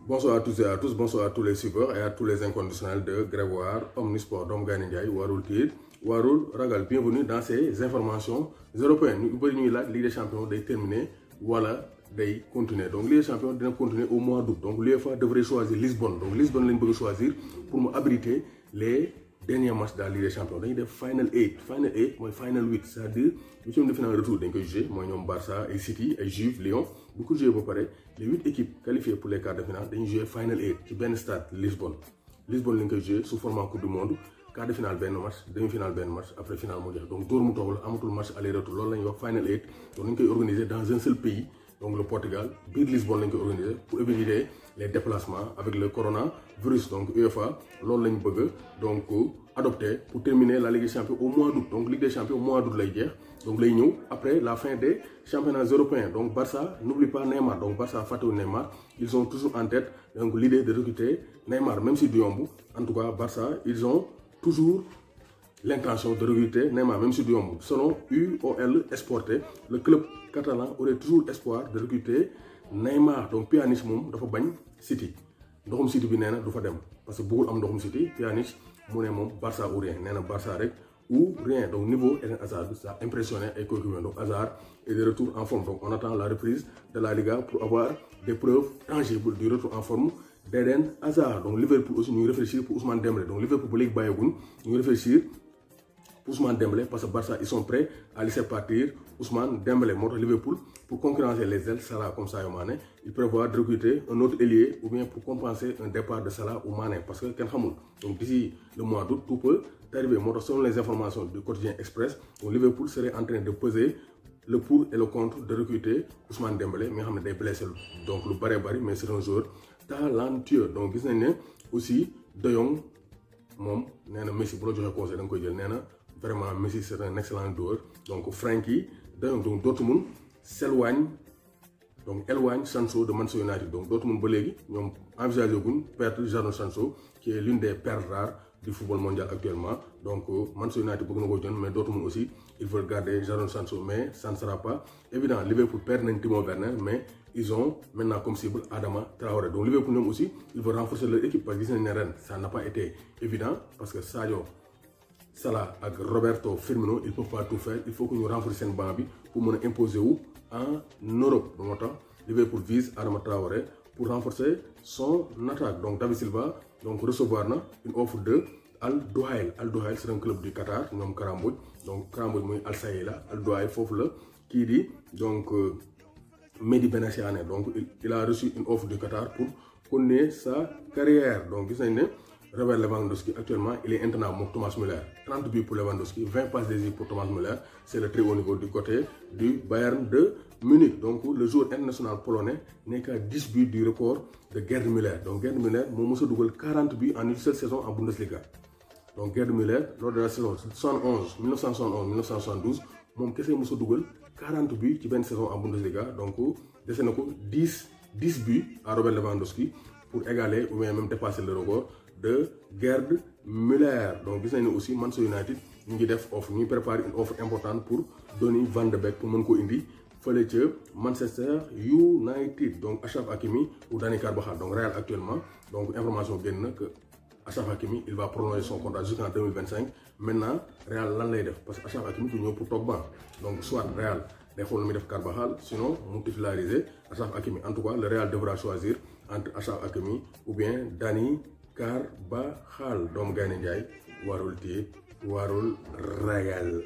Bonsoir à tous et à tous, bonsoir à tous les suiveurs et à tous les inconditionnels de Grégoire Omnisport Dom Gane Ndiaye warul tiit warul ragal. Bienvenue dans ces informations européennes. Ñu bëri ñuy laaj Ligue des champions day terminer wala day continuer. Donc Ligue des champions dina continuer au mois d'août. Donc l'UEFA devrait choisir Lisbonne. Donc Lisbonne lañ bëgg choisir pour mu abriter les derniers matchs de la Ligue des champions. Dañuy def final 8. Final 8 mooy final 8, c'est-à-dire huitième de finale retour dañ koy jouer mooy ñoom Barça ay City ay Juve Lyon. Bu ko jouer ba pare les 8 équipes qualifiées pour les quarts de finale dañuy jouer final 8 ci benn stade Lisbonne. Lisbonne lañ koy jouer sous format coupe du monde. Quart de finale benn match demi-finale benn match après finale moo jeex. Donc dóor mu toog la amatul match aller-retour loolu la ñuy wax final 8. Donc dañ koy organiser dans un seul pays. Donc le Portugal, biir Lisbonne lañ koy organiser pour éviter les déplacements avec le coronavirus. Donc UEFA loolu lañ bëgg donc adopter pour terminer la Ligue des Champions au mois d'août. Donc Ligue des Champions au mois d'août lay jeex. Donc lay ñëw après la fin des championnats européens. Donc Barça n'oublie pas Neymar. Donc Barça fàttewu Neymar. Ils ont toujours en tête donc l'idée de recruter Neymar même si du yomb. En tout cas Barça ils ont toujours l'intention de recruter Neymar même si du yomb. Selon UOL Esporte, le club catalan aurait toujours espoir de recruter Neymar. Donc Pjanic moom dafa bañ City ndoxum City bi nee na du fa dem parce que bëggul am ndoxum City. Pjanic mu ne moom Barça ou rien nee na Barça rek ou rien. Donc niveau Eden Hazard ça a impressionné ay coéquipiers. Donc Hazard est de retour en forme. Donc on attend la reprise de la Liga pour avoir des preuves tangibles du retour en forme d'Eden Hazard. Donc Liverpool aussi ñu ngi réfléchir pour Ousmane Dembélé. Donc Liverpool ba léegi bàyyeeguñ ñu ngi réfléchir Ousmane Dembélé parce que Barça ils sont prêts à laisser partir Ousmane Dembélé. Moo tax Liverpool pour concurrencer les ailes Salah comme Sadio Mané il prévoit de recruter un autre ailier ou bien pour compenser un départ de Salah ou Mané parce que kenn xamul. Donc d'ici le mois d'août tout peut arriver. Moo tax selon les informations du quotidien Express donc Liverpool serait en train de peser le pour et le contre de recruter Ousmane Dembélé mi nga xam ne day blessé donc lu bëree bëri mais c'est un joueur talentueux. Donc gis nañ ne aussi De Jong moom nee na Messi bu la joxee conseil da nga koy jël nee na vraiment Messi c'est un excellent joueur. Donc Frenkie De Jong donc Dortmund éloigne Sancho de Manchester United. Donc Dortmund ba léegi ñoom envisagé guñ perdre Jadon Sancho qui est l'une des perles rares du football mondial actuellement. Donc Manchester United bëgg na ko jënd mais Dortmund aussi ils veulent garder Jadon Sancho mais ça ne sera pas évident. Liverpool perd nañ Timo Werner mais ils ont maintenant comme cible Adama Traoré. Donc Liverpool ñoom aussi ils veulent renforcer leur équipe parce que gis nañ ne ren ça n'a pas été évident parce que Sadio Salah ak Roberto Firmino ils peuvent pas tout faire. Il faut que ñu renforcer seen banc bi pour mën a imposer wu en Europe. Moo tax Liverpool vise Adama Traoré pour renforcer son attaque. Donc David Silva donc recevoir na une offre de Al Duhail. Al Duhail c'est un club du Qatar ñoom Kara Mbodj. Donc Kara Mbodj mooy Al Saïla la Al Duhail foofu la kii di donc Mehdi Benassiané. Donc il a reçu une offre du Qatar pour continuer sa carrière. Donc gis nañ ne Robert Lewandowski actuellement il est internat moom Thomas Müller. 30 buts pour Lewandowski, 20 passes décisives pour Thomas Müller. C'est le très haut niveau du côté du Bayern de Munich. Donc le joueur international polonais n'est qu'à 10 buts du record de Gerd Müller. Donc Gerd Müller moo mës a dugal 40 buts en une seule saison en Bundesliga. Donc Gerd Müller lors de la saison 1971-1972 moom kese mës a dugal 40 buts ci benn saison en Bundesliga. Donc dese na ko 10 buts à Robert Lewandowski pour égaler ou bien même dépasser le record de Gerd Müller. Donc gis nañ ne aussi Manchester United ñu ngi def offre ñu prépare une offre importante pour Donny van de Beek pour mën ko indi fële ca Manchester United. Donc Achraf Hakimi ou Dani Carvajal. Donc Real actuellement donc information génn na que Achraf Hakimi il va prolonger son contrat jusqu'en 2025. Maintenant Real lan lay def parce que Achraf Hakimi du ñëw pour toog banc. Donc soit Real day xool nu muy def Carvajal sinon mu titulariser Achraf Hakimi. En tout cas le Real devra choisir entre Achraf Hakimi ou bien Dani Carvajal. Doomu Gaynde Njaay warul tiit warul ragal.